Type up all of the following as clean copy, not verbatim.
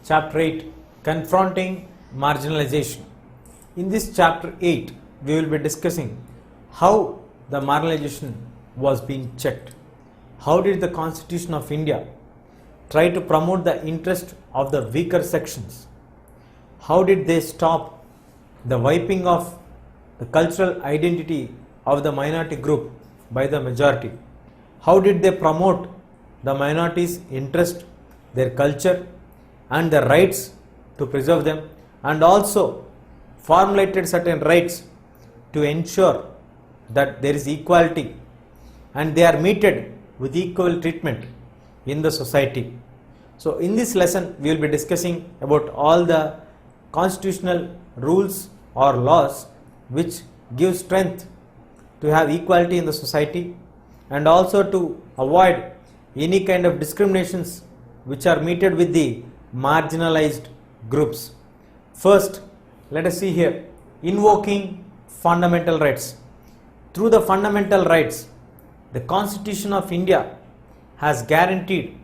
Chapter 8, Confronting Marginalisation. In this Chapter 8, we will be discussing how the marginalization was being checked. How did the Constitution of India try to promote the interest of the weaker sections? How did they stop the wiping of the cultural identity of the minority group by the majority? How did they promote the minorities' interest, their culture and their rights to preserve them, and also formulated certain rights to ensure that there is equality and they are meted with equal treatment in the society. So in this lesson we will be discussing about all the constitutional rules or laws which give strength to have equality in the society and also to avoid any kind of discriminations which are meted with the marginalized groups. First, let us see here, invoking fundamental rights. Through the fundamental rights, the Constitution of India has guaranteed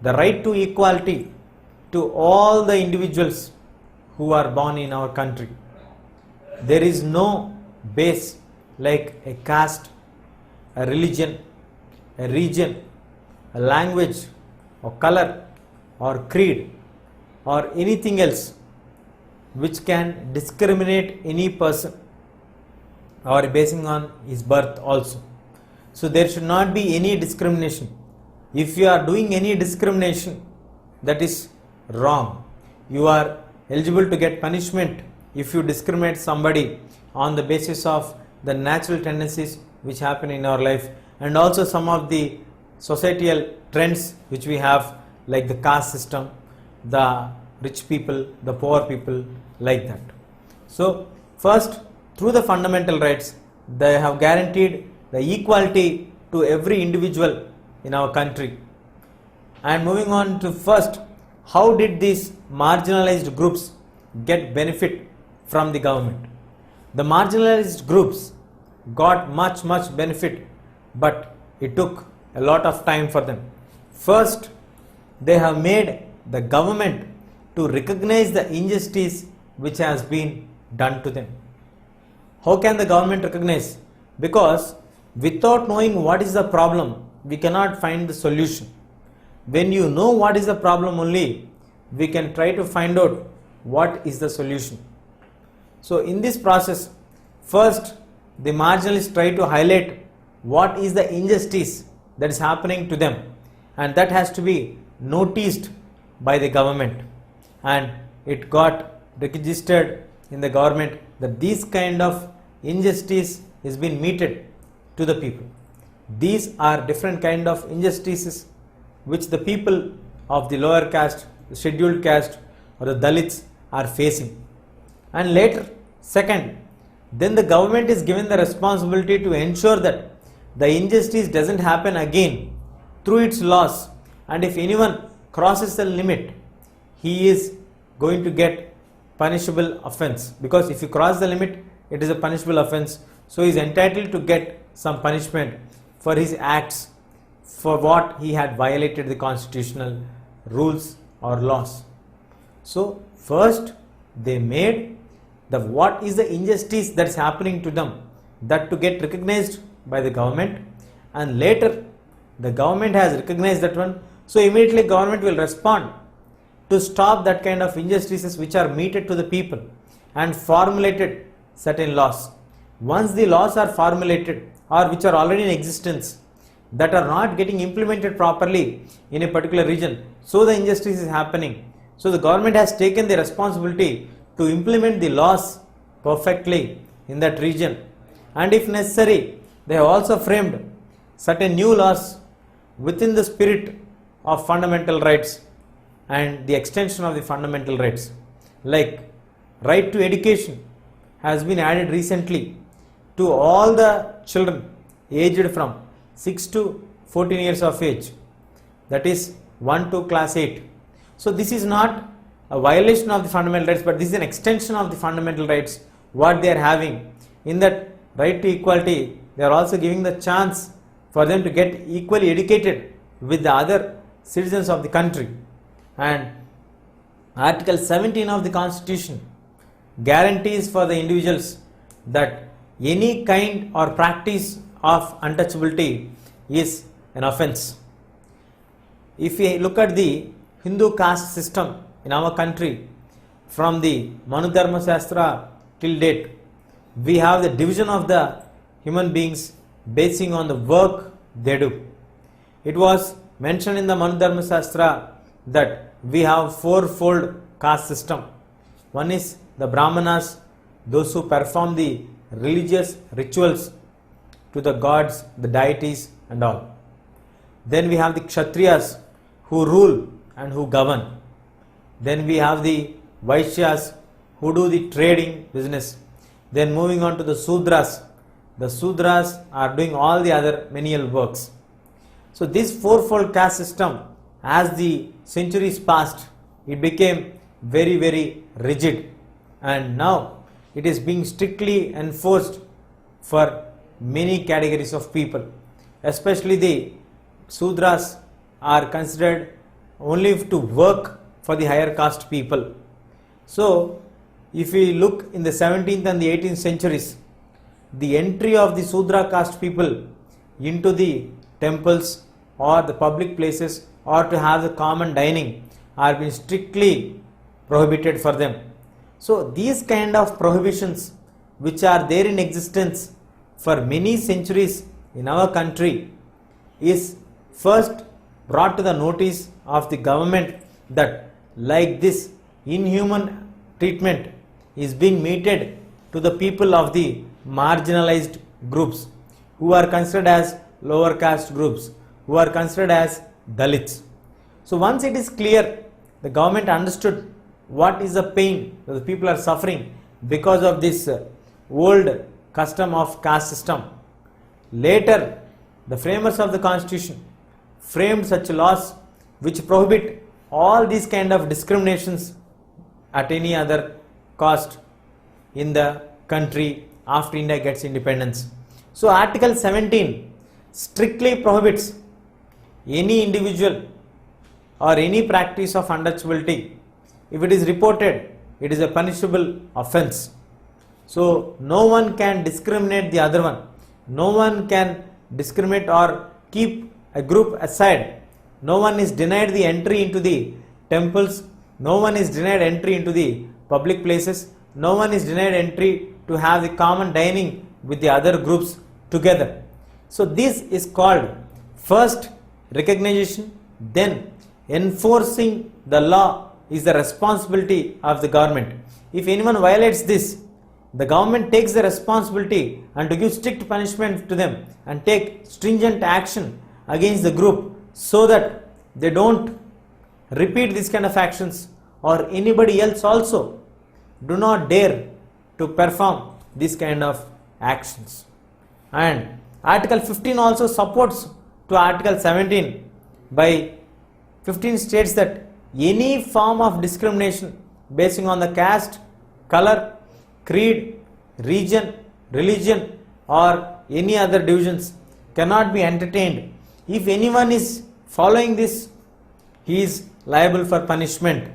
the right to equality to all the individuals who are born in our country. There is no base like a caste, a religion, a region, a language or color or creed or anything else which can discriminate any person or basing on his birth also. So there should not be any discrimination. If you are doing any discrimination, that is wrong. You are eligible to get punishment if you discriminate somebody on the basis of the natural tendencies which happen in our life and also some of the societal trends which we have, like the caste system, the rich people, the poor people, like that. So first, through the fundamental rights, they have guaranteed the equality to every individual in our country. And moving on to first, how did these marginalized groups get benefit from the government? The marginalized groups got much benefit, but it took a lot of time for them. First, they have made the government to recognize the injustice which has been done to them. How can the government recognize? Because without knowing what is the problem, we cannot find the solution. When you know what is the problem only, we can try to find out what is the solution. So in this process, first the marginalists try to highlight what is the injustice that is happening to them, and that has to be noticed by the government, and it got registered in the government that this kind of injustice is being meted to the people. These are different kind of injustices which the people of the lower caste, the scheduled caste or the Dalits are facing. And later, second, then the government is given the responsibility to ensure that the injustice doesn't happen again through its laws, and if anyone crosses the limit, he is going to get punishable offense, because if you cross the limit, it is a punishable offense. So he is entitled to get some punishment for his acts, for what he had violated the constitutional rules or laws. So first they made the what is the injustice that is happening to them, that to get recognized by the government, and later the government has recognized that one, so immediately government will respond to stop that kind of injustices which are meted to the people and formulated certain laws. Once the laws are formulated or which are already in existence that are not getting implemented properly in a particular region, so the injustice is happening. So the government has taken the responsibility to implement the laws perfectly in that region, and if necessary they have also framed certain new laws within the spirit of fundamental rights and the extension of the fundamental rights, like right to education has been added recently to all the children aged from 6 to 14 years of age, that is 1 to class 8. So this is not a violation of the fundamental rights, but this is an extension of the fundamental rights what they are having. In that right to equality, they are also giving the chance for them to get equally educated with the other citizens of the country, and Article 17 of the Constitution guarantees for the individuals that any kind or practice of untouchability is an offence. If we look at the Hindu caste system in our country, from the Manu Dharma Shastra till date, we have the division of the human beings basing on the work they do. It was mentioned in the Manu Dharma Shastra that we have fourfold caste system. One is the Brahmanas, those who perform the religious rituals to the gods, the deities and all. Then we have the Kshatriyas who rule and who govern. Then we have the Vaishyas who do the trading business. Then moving on to the Sudras. The Sudras are doing all the other menial works. So this fourfold caste system, as the centuries passed, it became very, very rigid, and now it is being strictly enforced for many categories of people. Especially the Sudras are considered only to work for the higher caste people. So if we look in the 17th and the 18th centuries, the entry of the Sudra caste people into the temples or the public places or to have the common dining are being strictly prohibited for them. So these kind of prohibitions which are there in existence for many centuries in our country is first brought to the notice of the government that like this inhuman treatment is being meted to the people of the marginalized groups who are considered as lower caste groups, who are considered as Dalits. So once it is clear, the government understood what is the pain that the people are suffering because of this old custom of caste system. Later, the framers of the constitution framed such laws which prohibit all these kind of discriminations at any other cost in the country after India gets independence. So Article 17 strictly prohibits any individual or any practice of untouchability. If it is reported, it is a punishable offence. So no one can discriminate the other one. No one can discriminate or keep a group aside. No one is denied the entry into the temples. No one is denied entry into the public places. No one is denied entry to have the common dining with the other groups together. So this is called first recognition, then enforcing the law is the responsibility of the government. If anyone violates this, the government takes the responsibility and to give strict punishment to them and take stringent action against the group so that they don't repeat this kind of actions, or anybody else also do not dare to perform this kind of actions. And Article 15 also supports to Article 17 by 15 states that any form of discrimination basing on the caste, color, creed, region, religion or any other divisions cannot be entertained. If anyone is following this, he is liable for punishment.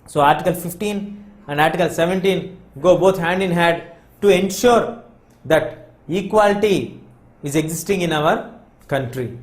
So Article 15 and Article 17 go both hand in hand to ensure that equality is existing in our country.